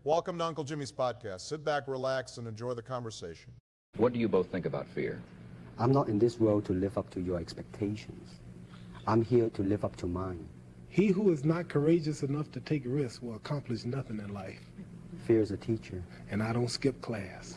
Welcome to Uncle Jimmy's podcast. Sit back, relax, and enjoy the conversation. What do you both think about fear? I'm not in this world to live up to your expectations. I'm here to live up to mine. He who is not courageous enough to take risks will accomplish nothing in life. Fear is a teacher. And I don't skip class.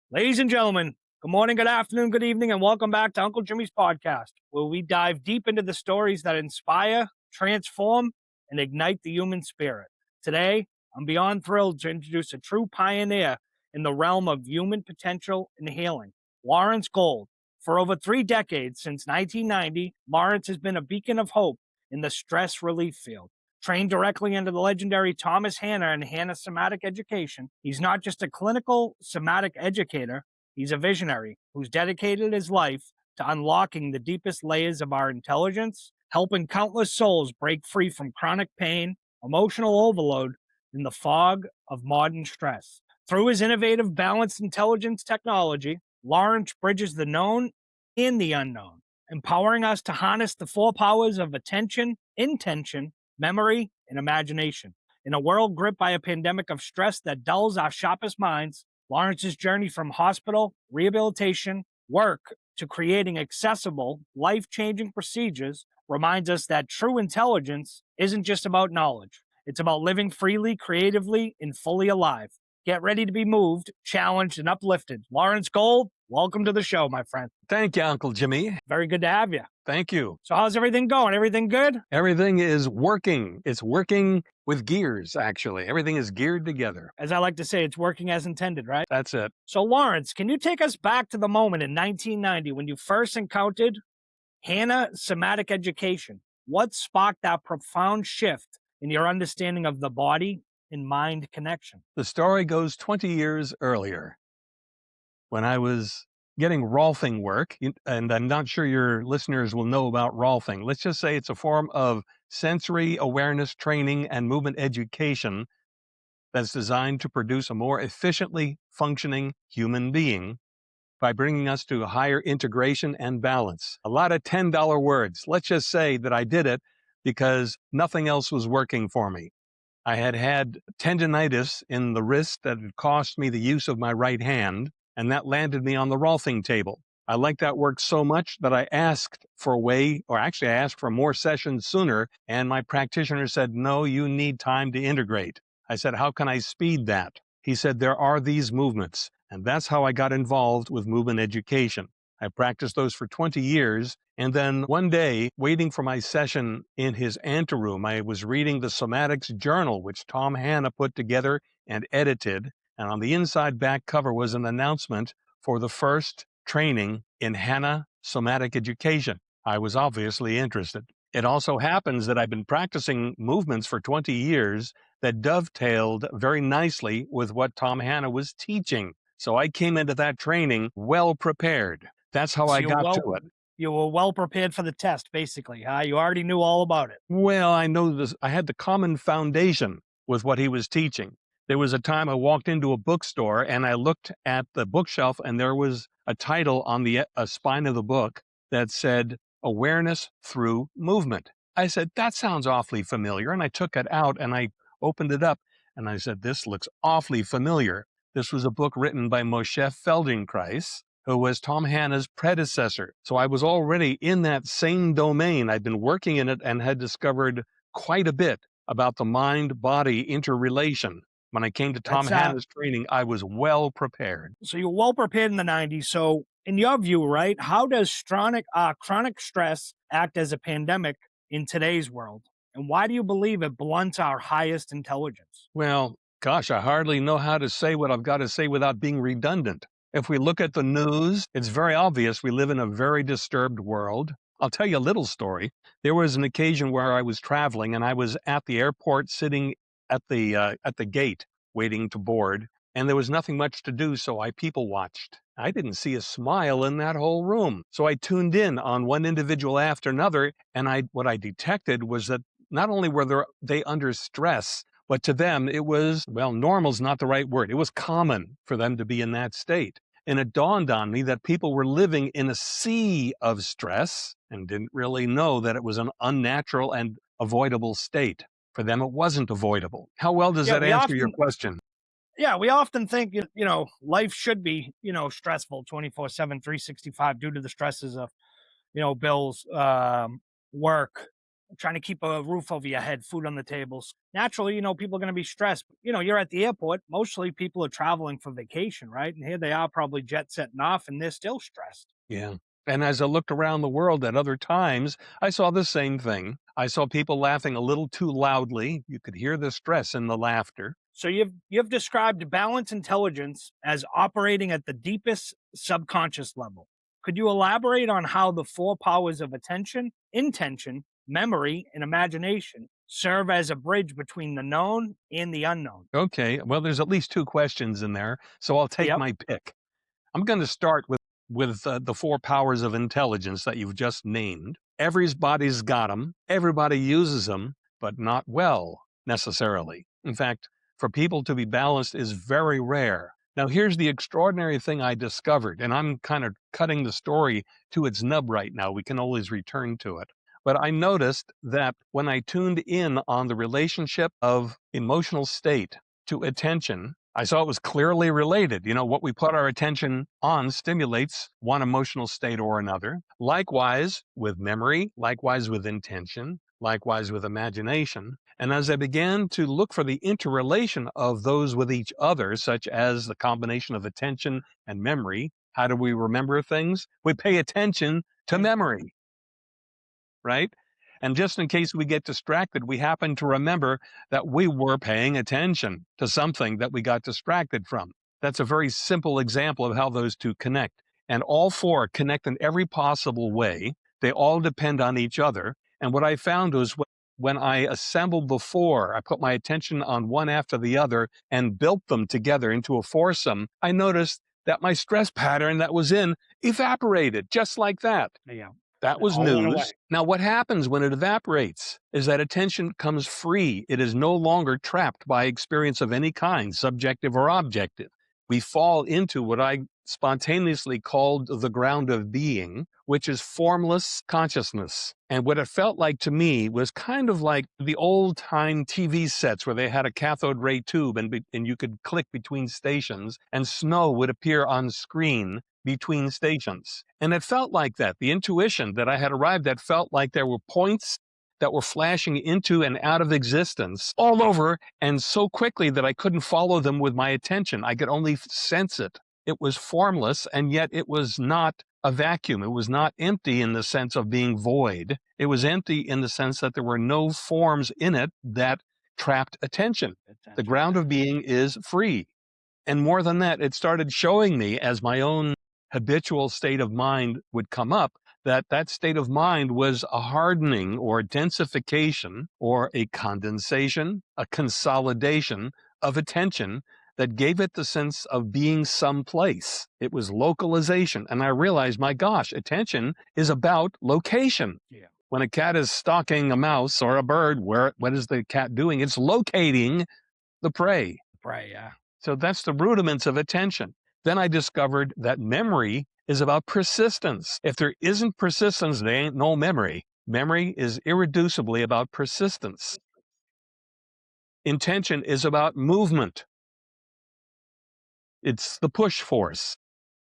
Ladies and gentlemen, good morning, good afternoon, good evening, and welcome back to Uncle Jimmy's podcast, where we dive deep into the stories that inspire, transform, and ignite the human spirit. Today, I'm beyond thrilled to introduce a true pioneer in the realm of human potential and healing, Lawrence Gold. For over 3 decades, since 1990, Lawrence has been a beacon of hope in the stress relief field. Trained directly under the legendary Thomas Hannah and Hannah Somatic Education, he's not just a clinical somatic educator, he's a visionary who's dedicated his life to unlocking the deepest layers of our intelligence, helping countless souls break free from chronic pain, emotional overload, and the fog of modern stress. Through his innovative balanced intelligence technology, Lawrence bridges the known and the unknown, empowering us to harness the 4 powers of attention, intention, memory, and imagination. In a world gripped by a pandemic of stress that dulls our sharpest minds, Lawrence's journey from hospital, rehabilitation, work, to creating accessible, life-changing procedures reminds us that true intelligence isn't just about knowledge. It's about living freely, creatively, and fully alive. Get ready to be moved, challenged, and uplifted. Lawrence Gold, welcome to the show, my friend. Thank you, Uncle Jimmy. Very good to have you. Thank you. So how's everything going? Everything good? Everything is working. It's working with gears, actually. Everything is geared together. As I like to say, it's working as intended, right? That's it. So Lawrence, can you take us back to the moment in 1990 when you first encountered Hannah Somatic Education? What sparked that profound shift in your understanding of the body and mind connection? The story goes 20 years earlier when I was getting Rolfing work, and I'm not sure your listeners will know about Rolfing. Let's just say it's a form of sensory awareness training and movement education that's designed to produce a more efficiently functioning human being by bringing us to a higher integration and balance. A lot of $10 words. Let's just say that I did it because nothing else was working for me. I had had tendinitis in the wrist that had cost me the use of my right hand, and that landed me on the Rolfing table. I liked that work so much that I asked for a way, or actually I asked for more sessions sooner, and my practitioner said, no, you need time to integrate. I said, how can I speed that? He said, there are these movements, and that's how I got involved with movement education. I practiced those for 20 years, and then one day, waiting for my session in his anteroom, I was reading the Somatics Journal, which Tom Hannah put together and edited, and on the inside back cover was an announcement for the first training in Hannah Somatic Education. I was obviously interested. It also happens that I've been practicing movements for 20 years that dovetailed very nicely with what Tom Hannah was teaching. So I came into that training well prepared. That's how I got to it. You were well prepared for the test, basically. You already knew all about it. Well, I know this. I had the common foundation with what he was teaching. There was a time I walked into a bookstore and I looked at the bookshelf and there was a title on the spine of the book that said, Awareness Through Movement. I said, that sounds awfully familiar. And I took it out and I opened it up and I said, this looks awfully familiar. This was a book written by Moshe Feldenkrais, who was Tom Hannah's predecessor. So I was already in that same domain. I'd been working in it and had discovered quite a bit about the mind-body interrelation. When I came to Tom Hannah's training, I was well prepared. So you're well prepared in the 90s. So in your view, right, how does chronic stress act as a pandemic in today's world? And why do you believe it blunts our highest intelligence? Well, gosh, I hardly know how to say what I've got to say without being redundant. If we look at the news, it's very obvious we live in a very disturbed world. I'll tell you a little story. There was an occasion where I was traveling and I was at the airport sitting at the gate waiting to board, and there was nothing much to do, so I people watched. I didn't see a smile in that whole room. So I tuned in on one individual after another, and what I detected was that not only were they under stress, but to them it was, well, normal's not the right word. It was common for them to be in that state. And it dawned on me that people were living in a sea of stress and didn't really know that it was an unnatural and avoidable state. For them, it wasn't avoidable. How well does that answer your question? Yeah, we often think, life should be, stressful 24/7, 365 due to the stresses of, bills, work, trying to keep a roof over your head, food on the tables. Naturally, people are going to be stressed. You're at the airport. Mostly people are traveling for vacation, right? And here they are probably jet setting off and they're still stressed. Yeah. And as I looked around the world at other times, I saw the same thing. I saw people laughing a little too loudly. You could hear the stress in the laughter. So you've described balanced intelligence as operating at the deepest subconscious level. Could you elaborate on how the four powers of attention, intention, memory, and imagination serve as a bridge between the known and the unknown? Okay, well, there's at least two questions in there, so I'll take Yep. my pick. I'm going to start with the four powers of intelligence that you've just named. Everybody's got them. Everybody uses them, but not well necessarily. In fact, for people to be balanced is very rare. Now, here's the extraordinary thing I discovered, and I'm kind of cutting the story to its nub right now. We can always return to it. But I noticed that when I tuned in on the relationship of emotional state to attention, I saw it was clearly related. What we put our attention on stimulates one emotional state or another. Likewise with memory, likewise with intention, likewise with imagination. And as I began to look for the interrelation of those with each other, such as the combination of attention and memory, how do we remember things? We pay attention to memory, right? And just in case we get distracted, we happen to remember that we were paying attention to something that we got distracted from. That's a very simple example of how those two connect. And all four connect in every possible way. They all depend on each other. And what I found was when I assembled the four, I put my attention on one after the other and built them together into a foursome, I noticed that my stress pattern that was in evaporated just like that. Yeah. That was All went away. news. Now, what happens when it evaporates is that attention comes free. It is no longer trapped by experience of any kind, subjective or objective. We fall into what I spontaneously called the ground of being, which is formless consciousness. And what it felt like to me was kind of like the old-time TV sets where they had a cathode ray tube and you could click between stations and snow would appear on screen between stations. And it felt like that. The intuition that I had arrived at felt like there were points that were flashing into and out of existence all over and so quickly that I couldn't follow them with my attention. I could only sense it. It was formless, and yet it was not a vacuum. It was not empty in the sense of being void. It was empty in the sense that there were no forms in it that trapped attention. The ground of being is free. And more than that, it started showing me as my own habitual state of mind would come up, that state of mind was a hardening or densification or a condensation, a consolidation of attention that gave it the sense of being someplace. It was localization. And I realized, my gosh, attention is about location. Yeah. When a cat is stalking a mouse or a bird, what is the cat doing? It's locating the prey. Right, yeah. So that's the rudiments of attention. Then I discovered that memory is about persistence. If there isn't persistence, there ain't no memory. Memory is irreducibly about persistence. Intention is about movement. It's the push force.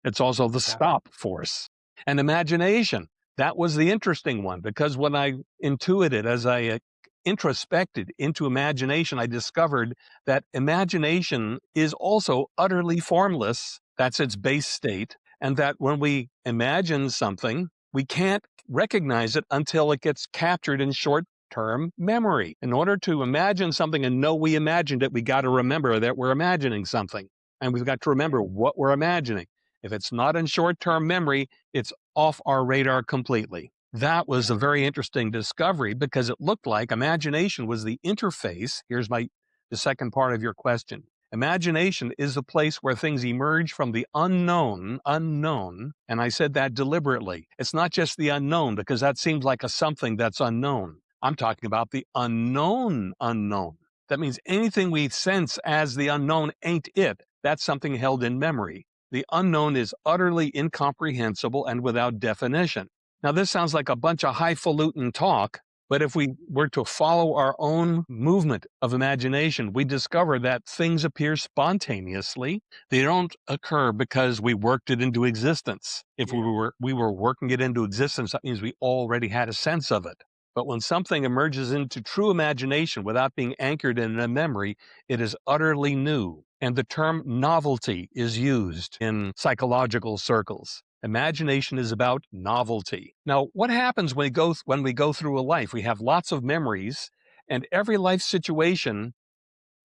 It's also the stop force. And imagination, that was the interesting one, because when I intuited, as I introspected into imagination, I discovered that imagination is also utterly formless. That's its base state. And that when we imagine something, we can't recognize it until it gets captured in short-term memory. In order to imagine something and know we imagined it, we got to remember that we're imagining something. And we've got to remember what we're imagining. If it's not in short-term memory, it's off our radar completely. That was a very interesting discovery because it looked like imagination was the interface. Here's the second part of your question. Imagination is the place where things emerge from the unknown, and I said that deliberately. It's not just the unknown, because that seems like a something that's unknown. I'm talking about the unknown. That means anything we sense as the unknown ain't it. That's something held in memory. The unknown is utterly incomprehensible and without definition. Now, this sounds like a bunch of highfalutin talk, But if we were to follow our own movement of imagination, we discover that things appear spontaneously. They don't occur because we worked it into existence. If we were working it into existence, that means we already had a sense of it. But when something emerges into true imagination without being anchored in a memory, it is utterly new. And the term novelty is used in psychological circles. Imagination is about novelty. Now, what happens when we go through a life? We have lots of memories, and every life situation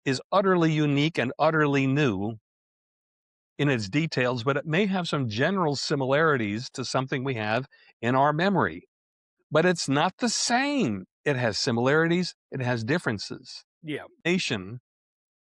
is utterly unique and utterly new in its details, but it may have some general similarities to something we have in our memory. But it's not the same. It has similarities, it has differences. Yeah. Imagination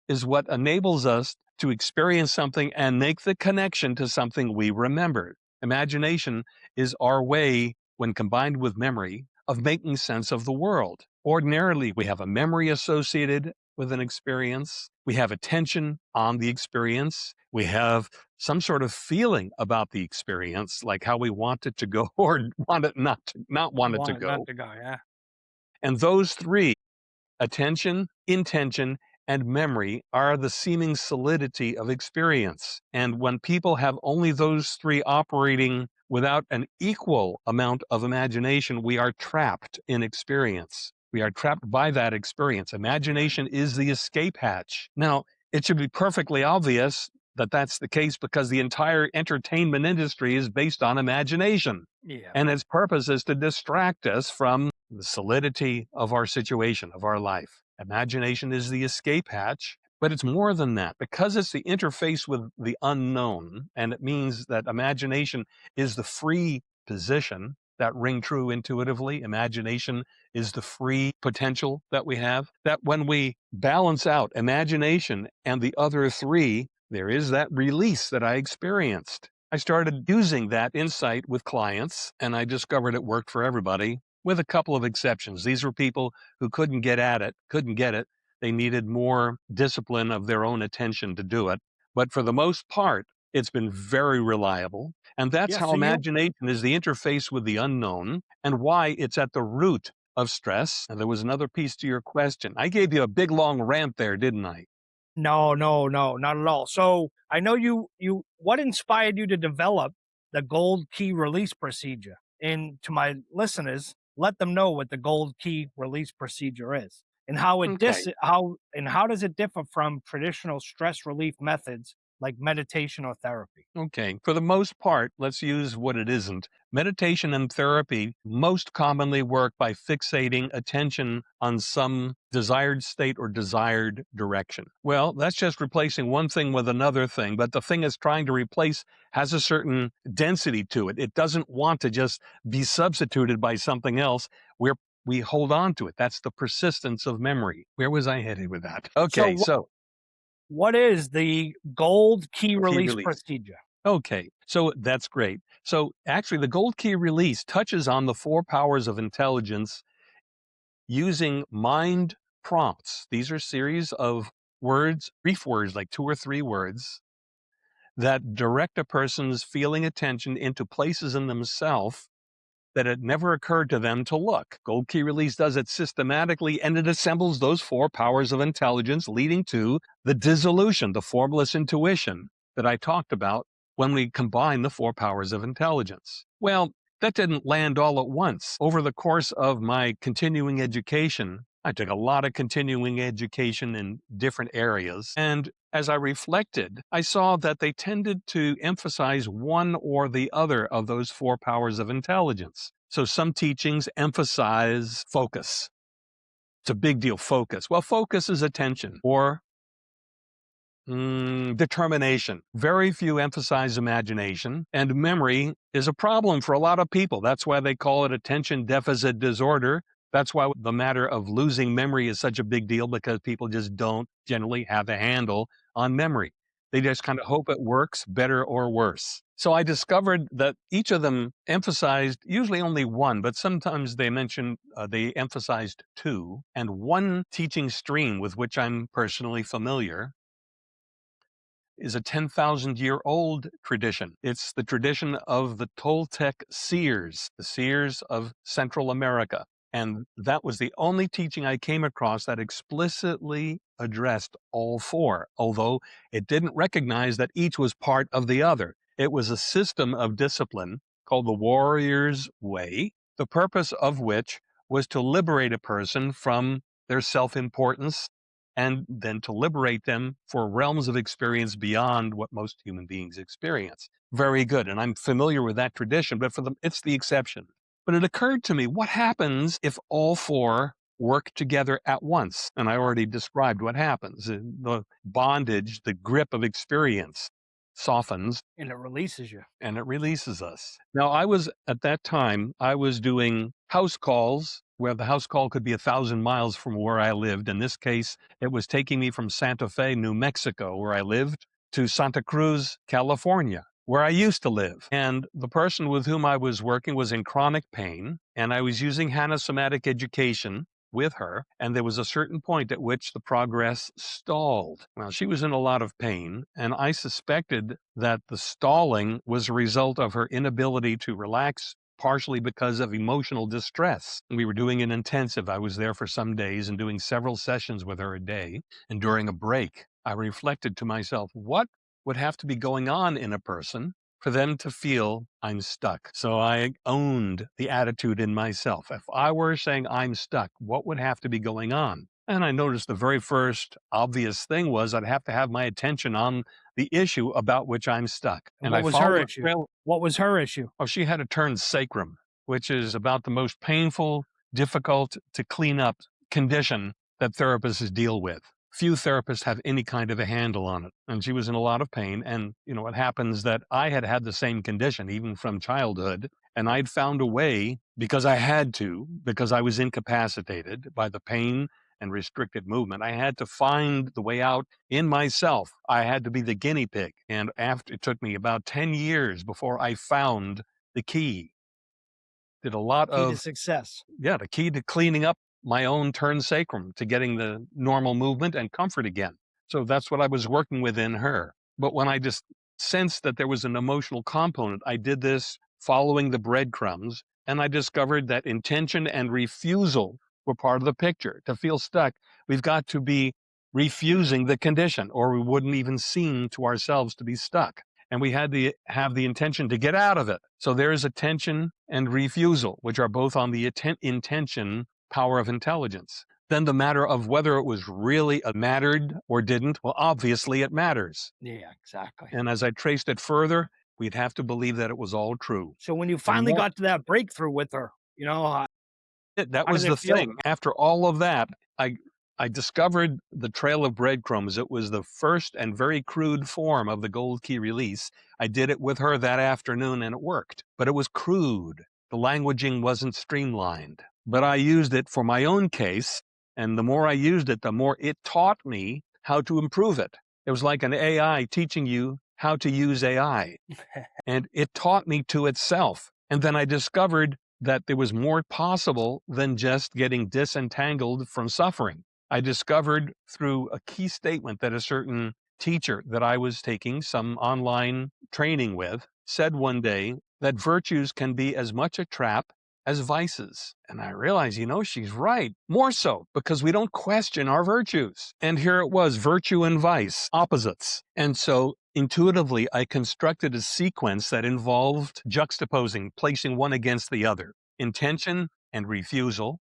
is what enables us to experience something and make the connection to something we remember. Imagination is our way, when combined with memory, of making sense of the world. Ordinarily, we have a memory associated with an experience. We have attention on the experience. We have some sort of feeling about the experience, like how we want it to go or want it not want it to go. Not to go, yeah. And those three, attention, intention, and memory, are the seeming solidity of experience. And when people have only those three operating without an equal amount of imagination, we are trapped in experience. We are trapped by that experience. Imagination is the escape hatch. Now, it should be perfectly obvious that that's the case because the entire entertainment industry is based on imagination. Yeah. And its purpose is to distract us from the solidity of our situation, of our life. Imagination is the escape hatch, but it's more than that. Because it's the interface with the unknown, and it means that imagination is the free position, that ring true intuitively. Imagination is the free potential that we have, that when we balance out imagination and the other three, there is that release that I experienced. I started using that insight with clients, and I discovered it worked for everybody, with a couple of exceptions. These were people who couldn't get it. They needed more discipline of their own attention to do it. But for the most part, it's been very reliable. And that's Yeah, how so imagination is the interface with the unknown and why it's at the root of stress. And there was another piece to your question. I gave you a big long rant there, didn't I? No, not at all. So I know what inspired you to develop the gold key release procedure? And to my listeners, let them know what the gold key release procedure is and how Okay. how does it differ from traditional stress relief methods like meditation or therapy? Okay. For the most part, let's use what it isn't. Meditation and therapy most commonly work by fixating attention on some desired state or desired direction. Well, that's just replacing one thing with another thing, but the thing it's trying to replace has a certain density to it. It doesn't want to just be substituted by something else. We hold on to it. That's the persistence of memory. Where was I headed with that? Okay, so What is the gold key key release release. procedure? Okay, so that's great. So actually, the gold key release touches on the four powers of intelligence using mind prompts. These are series of words, brief words, like 2 or 3 words, that direct a person's feeling attention into places in themselves that it never occurred to them to look. Gold key release does it systematically, and it assembles those four powers of intelligence, leading to the dissolution, the formless intuition that I talked about when we combine the four powers of intelligence. Well, that didn't land all at once. Over the course of my continuing education, I took a lot of continuing education in different areas, and as I reflected, I saw that they tended to emphasize one or the other of those four powers of intelligence. So some teachings emphasize focus. It's a big deal, focus. Well, focus is attention or determination. Very few emphasize imagination, and memory is a problem for a lot of people. That's why they call it attention deficit disorder. That's why the matter of losing memory is such a big deal, because people just don't generally have a handle on memory. They just kind of hope it works better or worse. So I discovered that each of them emphasized usually only one, but sometimes they emphasized two. And one teaching stream with which I'm personally familiar is a 10,000-year-old tradition. It's the tradition of the Toltec seers, the seers of Central America. And that was the only teaching I came across that explicitly addressed all four, although it didn't recognize that each was part of the other. It was a system of discipline called the Warrior's Way, the purpose of which was to liberate a person from their self-importance and then to liberate them for realms of experience beyond what most human beings experience. Very good. And I'm familiar with that tradition, but for them, it's the exception. But it occurred to me, what happens if all four work together at once? And I already described what happens. The bondage, the grip of experience softens And it releases you. and it releases us. Now, at that time, I was doing house calls where the house call could be 1,000 miles from where I lived. In this case, it was taking me from Santa Fe, New Mexico, where I lived, to Santa Cruz, California, where I used to live. And the person with whom I was working was in chronic pain, and I was using Hannah Somatic Education with her, and there was a certain point at which the progress stalled. Well, she was in a lot of pain, and I suspected that the stalling was a result of her inability to relax, partially because of emotional distress. We were doing an intensive. I was there for some days and doing several sessions with her a day. And during a break, I reflected to myself, what would have to be going on in a person for them to feel I'm stuck? So I owned the attitude in myself. If I were saying I'm stuck, what would have to be going on? And I noticed the very first obvious thing was I'd have to have my attention on the issue about which I'm stuck. And what was her issue? What was her issue? Oh, she had a turned sacrum, which is about the most painful, difficult to clean up condition that therapists deal with. Few therapists have any kind of a handle on it. And she was in a lot of pain. And, it happens that I had had the same condition, even from childhood. And I'd found a way, because I had to, because I was incapacitated by the pain and restricted movement. I had to find the way out in myself. I had to be the guinea pig. And it took me about 10 years before I found the key. Did a lot Key to success. Yeah, the key to cleaning up my own turned sacrum, to getting the normal movement and comfort again. So that's what I was working with in her. But when I just sensed that there was an emotional component, I did this following the breadcrumbs, and I discovered that intention and refusal were part of the picture. To feel stuck, we've got to be refusing the condition, or we wouldn't even seem to ourselves to be stuck. And we had to have the intention to get out of it. So there's attention and refusal, which are both on the intention power of intelligence. Then the matter of whether it was really mattered or didn't, well, obviously it matters. Yeah, exactly. And as I traced it further, we'd have to believe that it was all true. So when you finally got to that breakthrough with her, that was the thing. After all of that, I discovered the trail of breadcrumbs. It was the first and very crude form of the gold key release. I did it with her that afternoon and it worked, but it was crude. The languaging wasn't streamlined, but I used it for my own case. And the more I used it, the more it taught me how to improve it. It was like an AI teaching you how to use AI. And it taught me to itself. And then I discovered that there was more possible than just getting disentangled from suffering. I discovered through a key statement that a certain teacher that I was taking some online training with said one day that virtues can be as much a trap as vices. And I realized, she's right. More so, because we don't question our virtues. And here it was, virtue and vice, opposites. And so intuitively, I constructed a sequence that involved juxtaposing, placing one against the other, intention and refusal.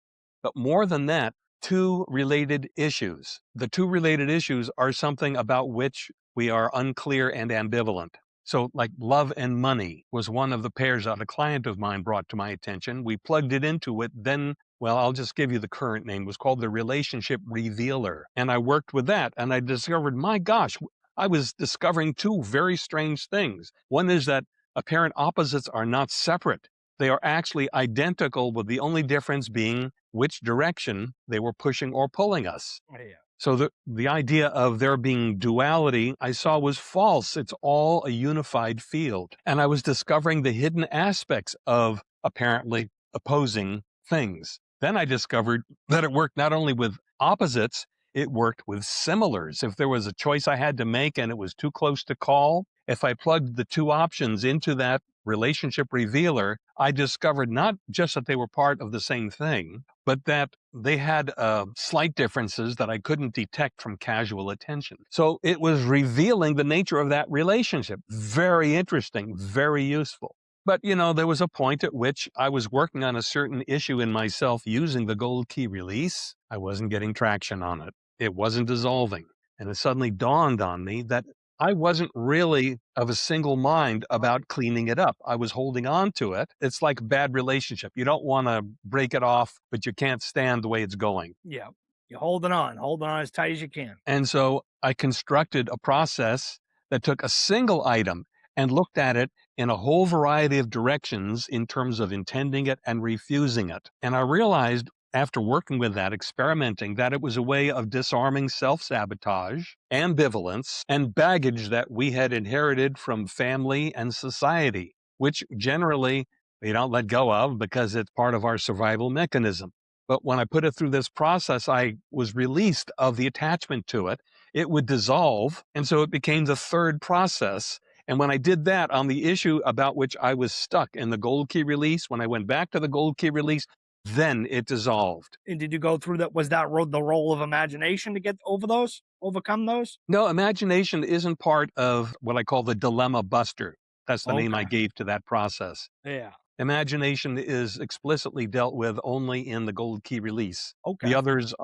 But more than that, two related issues. The two related issues are something about which we are unclear and ambivalent. So like love and money was one of the pairs that a client of mine brought to my attention. We plugged it into it. Then, I'll just give you the current name. It was called the Relationship Revealer. And I worked with that and I discovered, my gosh, I was discovering two very strange things. One is that apparent opposites are not separate. They are actually identical, with the only difference being which direction they were pushing or pulling us. Yeah. So the idea of there being duality I saw was false. It's all a unified field. And I was discovering the hidden aspects of apparently opposing things. Then I discovered that it worked not only with opposites, it worked with similars. If there was a choice I had to make and it was too close to call, if I plugged the two options into that relationship revealer, I discovered not just that they were part of the same thing, but that they had slight differences that I couldn't detect from casual attention. So it was revealing the nature of that relationship. Very interesting, very useful. But, there was a point at which I was working on a certain issue in myself using the gold key release. I wasn't getting traction on it. It wasn't dissolving. And it suddenly dawned on me that I wasn't really of a single mind about cleaning it up. I was holding on to it. It's like a bad relationship. You don't want to break it off, but you can't stand the way it's going. Yeah. You're holding on as tight as you can. And so I constructed a process that took a single item and looked at it in a whole variety of directions in terms of intending it and refusing it. And I realized after working with that, experimenting, that it was a way of disarming self-sabotage, ambivalence, and baggage that we had inherited from family and society, which generally we don't let go of because it's part of our survival mechanism. But when I put it through this process, I was released of the attachment to it. It would dissolve, and so it became the third process. And when I did that on the issue about which I was stuck in the gold key release, when I went back to the gold key release, then it dissolved. And did you go through that? Was that the role of imagination to get overcome those? No, imagination isn't part of what I call the dilemma buster. That's the name I gave to that process. Yeah. Imagination is explicitly dealt with only in the gold key release. Okay. The others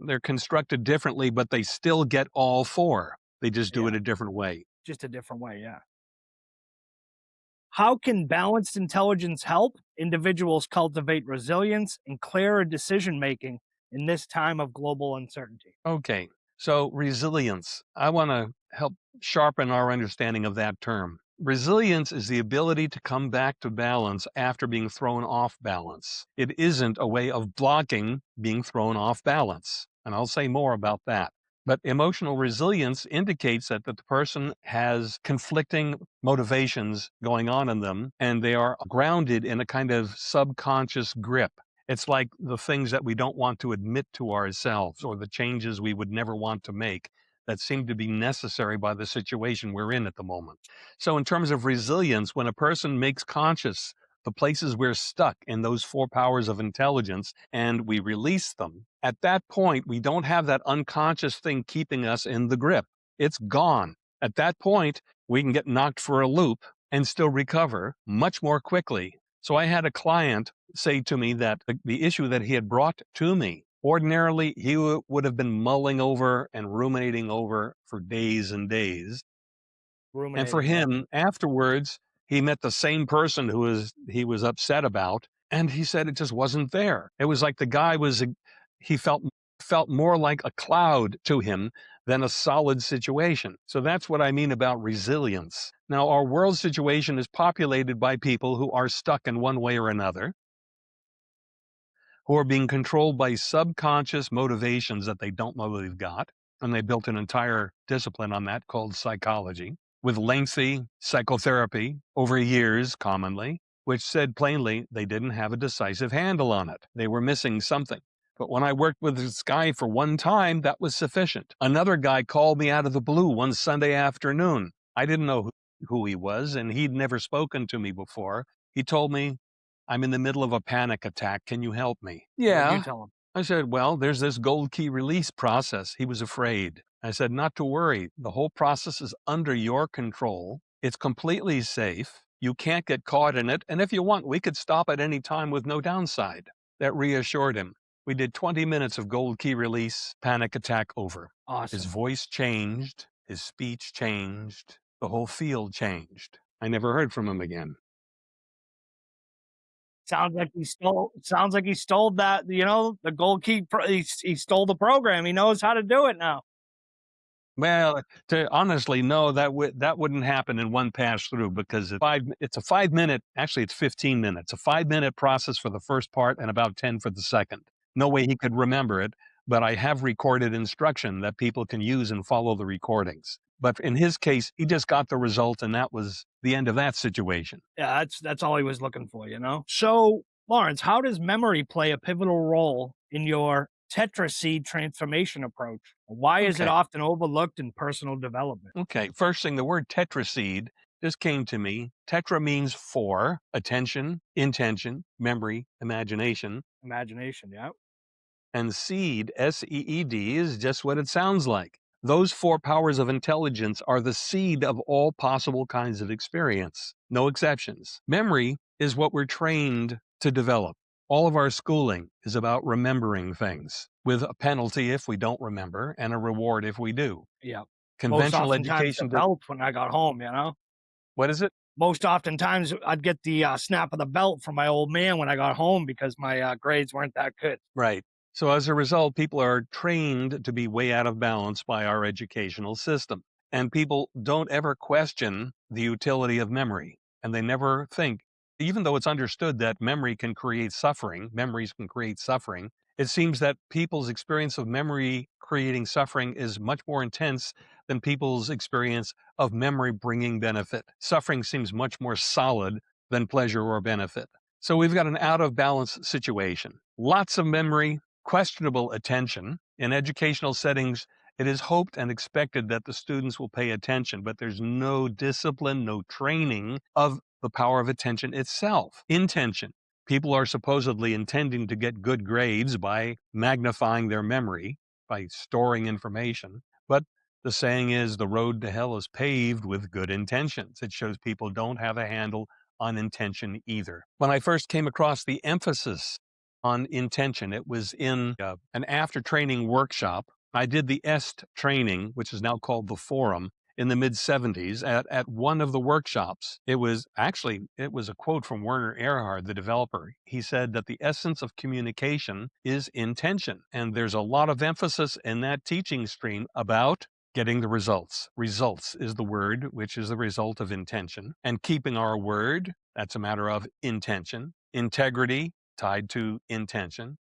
they're constructed differently, but they still get all four. They just do it a different way. Just a different way, yeah. How can balanced intelligence help individuals cultivate resilience and clearer decision making in this time of global uncertainty? Okay, so resilience. I want to help sharpen our understanding of that term. Resilience is the ability to come back to balance after being thrown off balance. It isn't a way of blocking being thrown off balance, and I'll say more about that. But emotional resilience indicates that the person has conflicting motivations going on in them, and they are grounded in a kind of subconscious grip. It's like the things that we don't want to admit to ourselves or the changes we would never want to make that seem to be necessary by the situation we're in at the moment. So in terms of resilience, when a person makes conscious the places we're stuck in those four powers of intelligence and we release them, at that point, we don't have that unconscious thing keeping us in the grip. It's gone. At that point, we can get knocked for a loop and still recover much more quickly. So I had a client say to me that the issue that he had brought to me, ordinarily he would have been mulling over and ruminating over for days and days. And for him, afterwards, he met the same person he was upset about, and he said it just wasn't there. It was like the guy he felt more like a cloud to him than a solid situation. So that's what I mean about resilience. Now, our world situation is populated by people who are stuck in one way or another, who are being controlled by subconscious motivations that they don't know they've got. And they built an entire discipline on that called psychology, with lengthy psychotherapy over years commonly, which said plainly they didn't have a decisive handle on it. They were missing something. But when I worked with this guy for one time, that was sufficient. Another guy called me out of the blue one Sunday afternoon. I didn't know who he was, and he'd never spoken to me before. He told me, "I'm in the middle of a panic attack. Can you help me?" What did Yeah. you tell him? I said, "Well, there's this gold key release process." He was afraid. I said, "Not to worry. The whole process is under your control. It's completely safe. You can't get caught in it. And if you want, we could stop at any time with no downside." That reassured him. We did 20 minutes of gold key release, panic attack over. Awesome. His voice changed. His speech changed. The whole field changed. I never heard from him again. Sounds like he stole that, the gold key. He stole the program. He knows how to do it now. Well, honestly, no, that wouldn't happen in one pass through because it's a 5 minute, actually it's 15 minutes, a 5 minute process for the first part and about 10 for the second. No way he could remember it, but I have recorded instruction that people can use and follow the recordings. But in his case, he just got the result and that was the end of that situation. Yeah, that's all he was looking for, So, Lawrence, how does memory play a pivotal role in your tetraseed transformation approach? Why is it often overlooked in personal development? Okay, first thing, the word tetraseed just came to me. Tetra means four: attention, intention, memory, imagination. Imagination, yeah. And seed, S-E-E-D, is just what it sounds like. Those four powers of intelligence are the seed of all possible kinds of experience, no exceptions. Memory is what we're trained to develop. All of our schooling is about remembering things, with a penalty if we don't remember and a reward if we do. Yeah. Most Conventional oftentimes the education, belt when I got home, what is it? Most oftentimes I'd get the snap of the belt from my old man when I got home because my grades weren't that good. Right. So as a result, people are trained to be way out of balance by our educational system. And people don't ever question the utility of memory. And they never think, even though it's understood that memories can create suffering, it seems that people's experience of memory creating suffering is much more intense than people's experience of memory bringing benefit. Suffering seems much more solid than pleasure or benefit. So we've got an out of balance situation. Lots of memory, questionable attention. In educational settings, it is hoped and expected that the students will pay attention, but there's no discipline, no training of the power of attention itself. Intention. People are supposedly intending to get good grades by magnifying their memory, by storing information. But the saying is, the road to hell is paved with good intentions. It shows people don't have a handle on intention either. When I first came across the emphasis on intention, it was in an after training workshop. I did the EST training, which is now called the Forum, in the mid-70s at one of the workshops. It was a quote from Werner Erhard, the developer. He said that the essence of communication is intention. And there's a lot of emphasis in that teaching stream about getting the results. Results is the word, which is the result of intention. And keeping our word, that's a matter of intention. Integrity, tied to intention.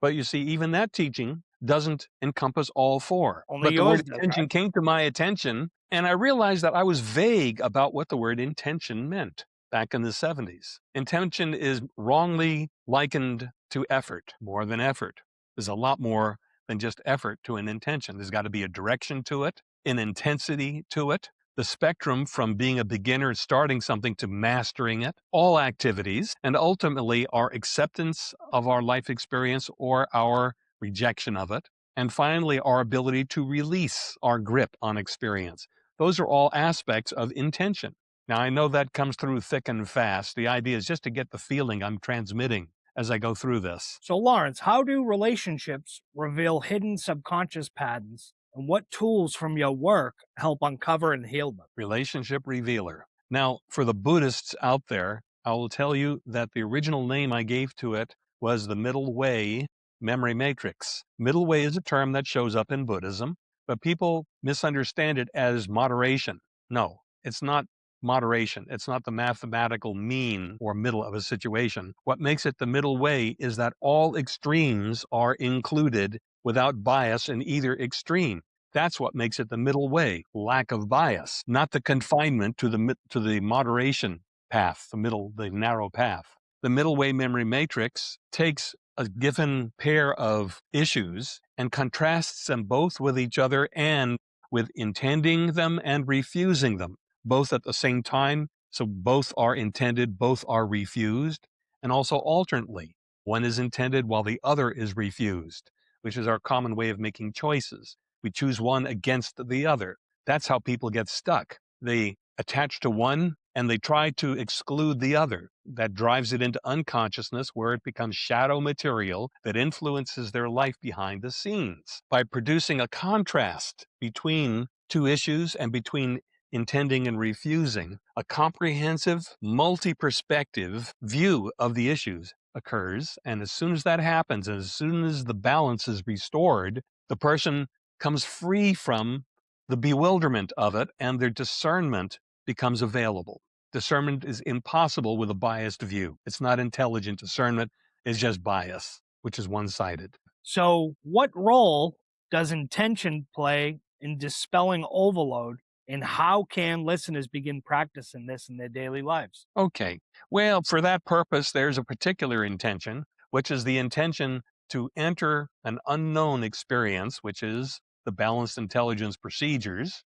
But you see, even that teaching doesn't encompass all four. Only But the word yours does, intention right? came to my attention, and I realized that I was vague about what the word intention meant back in the 70s. Intention is wrongly likened to effort, more than effort. There's a lot more than just effort to an intention. There's got to be a direction to it, an intensity to it, the spectrum from being a beginner starting something to mastering it, all activities, and ultimately our acceptance of our life experience or our rejection of it, and finally our ability to release our grip on experience. Those are all aspects of intention. Now, I know that comes through thick and fast. The idea is just to get the feeling I'm transmitting as I go through this. So, Lawrence, how do relationships reveal hidden subconscious patterns, and what tools from your work help uncover and heal them? Relationship revealer. Now, for the Buddhists out there, I will tell you that the original name I gave to it was the Middle Way Memory Matrix. Middle Way is a term that shows up in Buddhism, but people misunderstand it as moderation. No, it's not moderation. It's not the mathematical mean or middle of a situation. What makes it the middle way is that all extremes are included without bias in either extreme. That's what makes it the middle way, lack of bias, not the confinement to the moderation path, the narrow path. The middle way memory matrix takes a given pair of issues and contrasts them both with each other and with intending them and refusing them, both at the same time. So both are intended, both are refused, and also alternately. One is intended while the other is refused, which is our common way of making choices. We choose one against the other. That's how people get stuck. They attach to one and they try to exclude the other. That drives it into unconsciousness where it becomes shadow material that influences their life behind the scenes. By producing a contrast between two issues and between intending and refusing, a comprehensive, multi-perspective view of the issues occurs. And as soon as that happens, as soon as the balance is restored, the person comes free from the bewilderment of it and their discernment becomes available. Discernment is impossible with a biased view. It's not intelligent discernment, it's just bias, which is one-sided. So, what role does intention play in dispelling overload, and how can listeners begin practicing this in their daily lives? Okay, well, for that purpose, there's a particular intention, which is the intention to enter an unknown experience, which is the balanced intelligence procedures.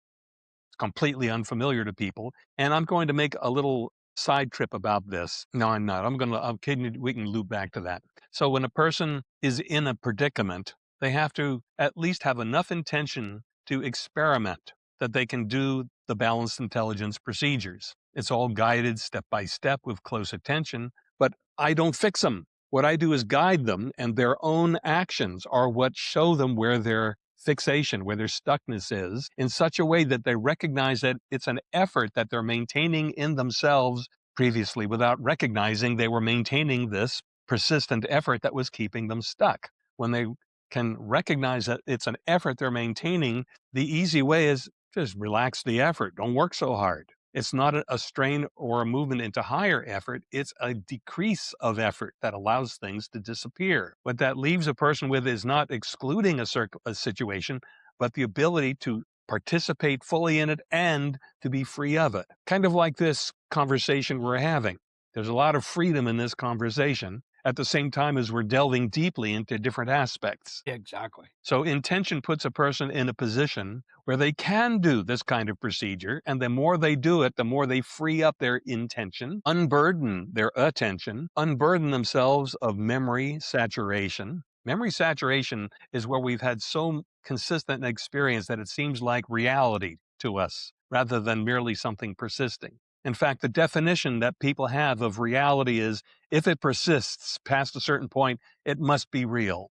It's completely unfamiliar to people. And I'm going to make a little side trip about this. No, I'm not. I'm kidding you. We can loop back to that. So when a person is in a predicament, they have to at least have enough intention to experiment that they can do the balanced intelligence procedures. It's all guided step by step with close attention, but I don't fix them. What I do is guide them, and their own actions are what show them where their fixation, where their stuckness is, in such a way that they recognize that it's an effort that they're maintaining in themselves previously without recognizing they were maintaining this persistent effort that was keeping them stuck. When they can recognize that it's an effort they're maintaining, the easy way is just relax the effort. Don't work so hard. It's not a strain or a movement into higher effort. It's a decrease of effort that allows things to disappear. What that leaves a person with is not excluding a situation, but the ability to participate fully in it and to be free of it. Kind of like this conversation we're having. There's a lot of freedom in this conversation at the same time as we're delving deeply into different aspects. Exactly. So intention puts a person in a position where they can do this kind of procedure, and the more they do it, the more they free up their intention, unburden their attention, unburden themselves of memory saturation. Memory saturation is where we've had so consistent an experience that it seems like reality to us rather than merely something persisting. In fact, the definition that people have of reality is if it persists past a certain point, it must be real.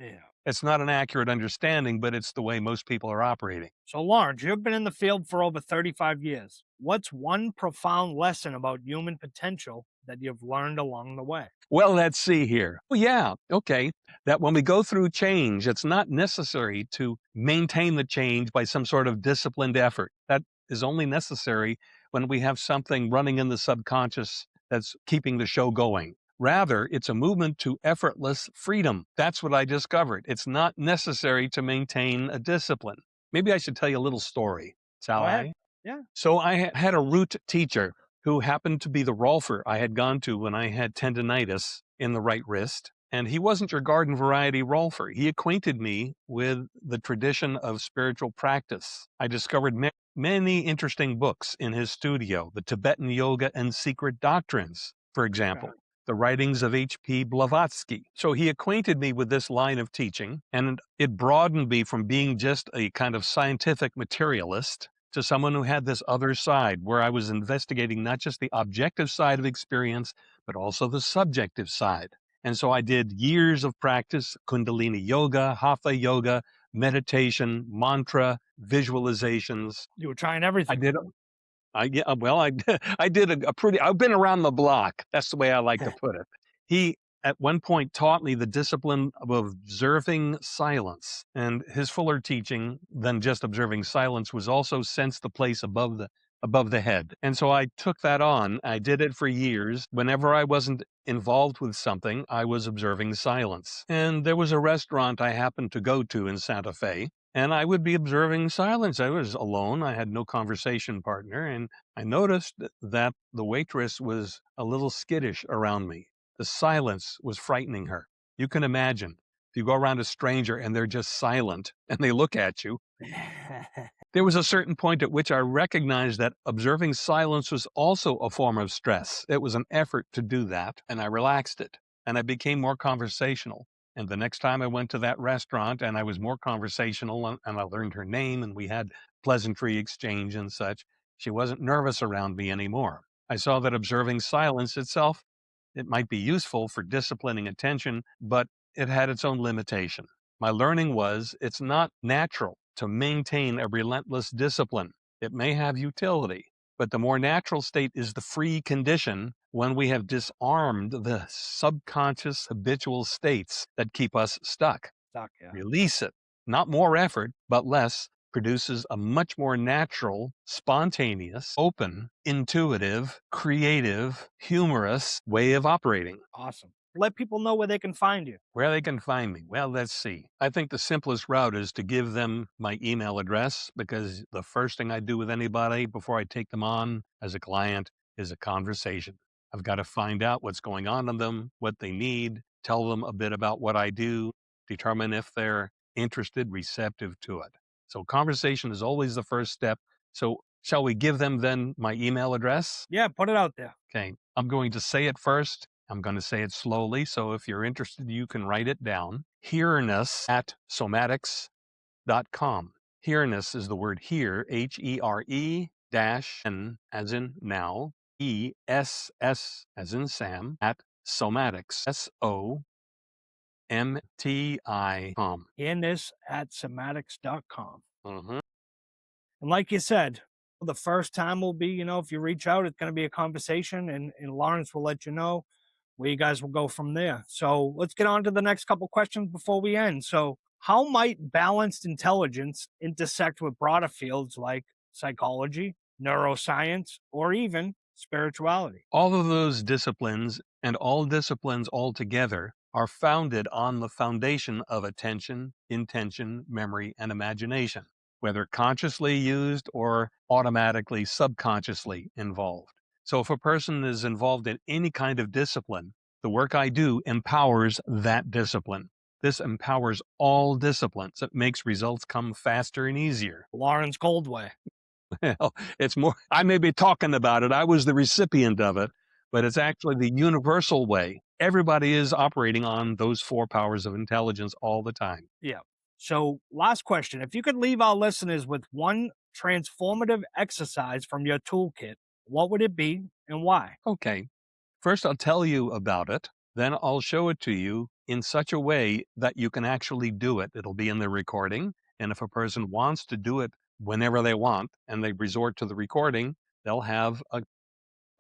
Yeah. It's not an accurate understanding, but it's the way most people are operating. So, Lawrence, you've been in the field for over 35 years. What's one profound lesson about human potential that you've learned along the way? Well, let's see here. Well, yeah, okay. That when we go through change, it's not necessary to maintain the change by some sort of disciplined effort. That is only necessary when we have something running in the subconscious that's keeping the show going. Rather, it's a movement to effortless freedom. That's what I discovered. It's not necessary to maintain a discipline. Maybe I should tell you a little story. Shall Go ahead. I? Yeah. So I had a root teacher who happened to be the rolfer I had gone to when I had tendinitis in the right wrist. And he wasn't your garden variety rolfer. He acquainted me with the tradition of spiritual practice. I discovered many interesting books in his studio, the Tibetan Yoga and Secret Doctrines, for example. Okay. The writings of H.P. Blavatsky. So he acquainted me with this line of teaching, and it broadened me from being just a kind of scientific materialist to someone who had this other side where I was investigating not just the objective side of experience, but also the subjective side. And so I did years of practice, Kundalini yoga, Hatha yoga, meditation, mantra, visualizations. You were trying I everything. did I I did a pretty. I've been around the block. That's the way I like to put it. He at one point taught me the discipline of observing silence, and his fuller teaching than just observing silence was also sense the place above the head. And so I took that on. I did it for years. Whenever I wasn't involved with something, I was observing silence. And there was a restaurant I happened to go to in Santa Fe, and I would be observing silence. I was alone. I had no conversation partner. And I noticed that the waitress was a little skittish around me. The silence was frightening her. You can imagine if you go around a stranger and they're just silent and they look at you. There was a certain point at which I recognized that observing silence was also a form of stress. It was an effort to do that, and I relaxed it, and I became more conversational. And the next time I went to that restaurant and I was more conversational and I learned her name and we had pleasantry exchange and such, she wasn't nervous around me anymore. I saw that observing silence itself, it might be useful for disciplining attention, but it had its own limitation. My learning was it's not natural to maintain a relentless discipline. It may have utility, but the more natural state is the free condition when we have disarmed the subconscious habitual states that keep us stuck. Stuck, yeah. Release it. Not more effort, but less produces a much more natural, spontaneous, open, intuitive, creative, humorous way of operating. Awesome. Let people know where they can find you. Where they can find me? Well, let's see. I think the simplest route is to give them my email address, because the first thing I do with anybody before I take them on as a client is a conversation. I've got to find out what's going on in them, what they need, tell them a bit about what I do, determine if they're interested, receptive to it. So conversation is always the first step. So shall we give them then my email address? Yeah, put it out there. Okay, I'm going to say it first. I'm going to say it slowly. So if you're interested, you can write it down. Hearness at somatics.com. Hearness is the word here, HERE dash N as in now, ESS as in Sam, at somatics, SOMTI.com. Hearness at somatics.com. Mm-hmm. And like you said, the first time will be, if you reach out, it's going to be a conversation, and Lawrence will let you know where you guys will go from there. So let's get on to the next couple questions before we end. So, how might balanced intelligence intersect with broader fields like psychology, neuroscience, or even spirituality? All of those disciplines and all disciplines altogether are founded on the foundation of attention, intention, memory, and imagination, whether consciously used or automatically subconsciously involved. So if a person is involved in any kind of discipline, the work I do empowers that discipline. This empowers all disciplines. It makes results come faster and easier. Lawrence Goldway. Well, it's more, I may be talking about it. I was the recipient of it, but it's actually the universal way. Everybody is operating on those 4 powers of intelligence all the time. Yeah. So, last question. If you could leave our listeners with one transformative exercise from your toolkit, what would it be and why? Okay. First, I'll tell you about it. Then I'll show it to you in such a way that you can actually do it. It'll be in the recording. And if a person wants to do it whenever they want and they resort to the recording, they'll have a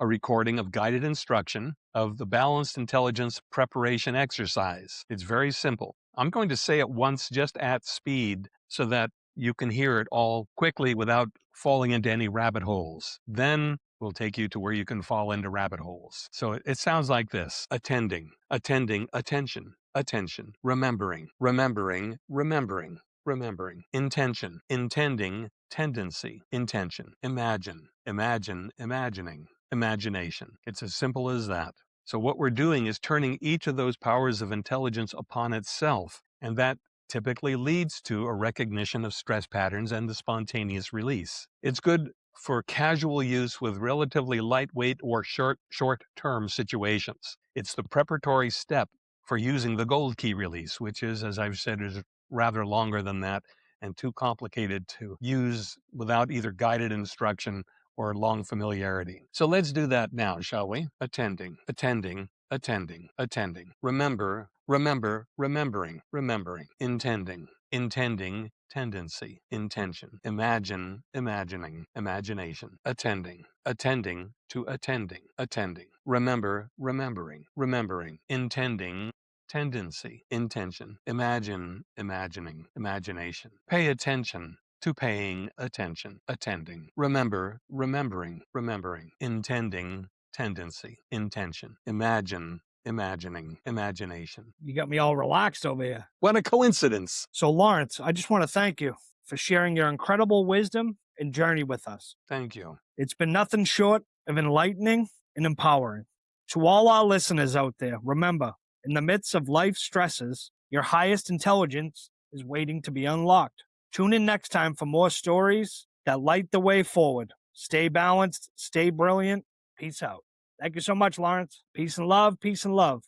recording of guided instruction of the balanced intelligence preparation exercise. It's very simple. I'm going to say it once just at speed so that you can hear it all quickly without falling into any rabbit holes. Then we'll take you to where you can fall into rabbit holes. So it sounds like this: attending, attending, attention, attention, remembering, remembering, remembering, remembering, intention, intending, tendency, intention, imagine, imagine, imagining, imagination. It's as simple as that. So what we're doing is turning each of those powers of intelligence upon itself, and that typically leads to a recognition of stress patterns and the spontaneous release. It's good for casual use with relatively lightweight or short-term situations. It's the preparatory step for using the gold key release, which is, as I've said, is rather longer than that and too complicated to use without either guided instruction or long familiarity. So let's do that now, shall we? Attending, attending, attending, attending. Remember, remember, remembering, remembering. Intending, intending, tendency, intention. Imagine, imagining, imagination. Attending, attending to attending, attending. Remember, remembering, remembering. Intending, tendency, intention. Imagine, imagining, imagination. Pay attention to paying attention, attending. Remember, remembering, remembering. Intending, tendency, intention. Imagine, imagining, imagination. You got me all relaxed over here. What a coincidence. So, Lawrence, I just want to thank you for sharing your incredible wisdom and journey with us. Thank you. It's been nothing short of enlightening and empowering. To all our listeners out there, remember, in the midst of life's stresses, your highest intelligence is waiting to be unlocked. Tune in next time for more stories that light the way forward. Stay balanced, stay brilliant. Peace out. Thank you so much, Lawrence. Peace and love, peace and love.